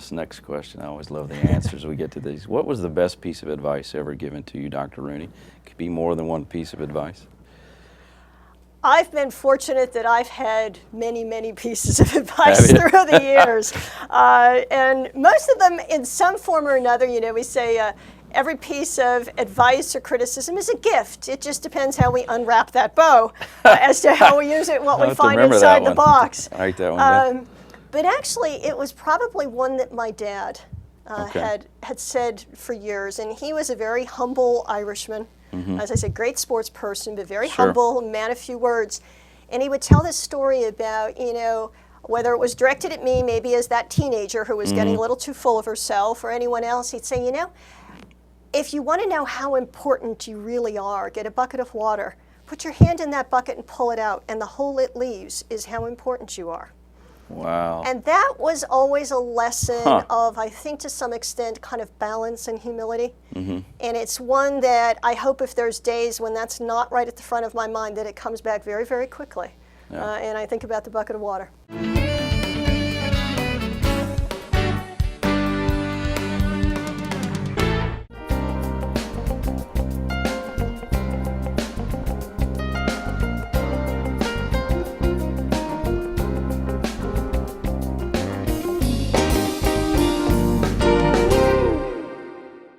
this next question. I always love the answers we get to these. What was the best piece of advice ever given to you, Dr. Rooney? It could be more than one piece of advice. I've been fortunate that I've had many, many pieces of advice through the years. And most of them in some form or another, you know, we say every piece of advice or criticism is a gift. It just depends how we unwrap that bow as to how we use it, what we find inside the box. I like that one. Yeah. But actually, it was probably one that my dad had said for years. And he was a very humble Irishman. As I said, great sports person, but very humble, man of few words. And he would tell this story about, you know, whether it was directed at me, maybe as that teenager who was getting a little too full of herself, or anyone else. He'd say, you know, if you want to know how important you really are, get a bucket of water, put your hand in that bucket and pull it out, and the hole it leaves is how important you are. Wow. And that was always a lesson of, I think to some extent, kind of balance and humility. And it's one that I hope if there's days when that's not right at the front of my mind, that it comes back very, very quickly. And I think about the bucket of water.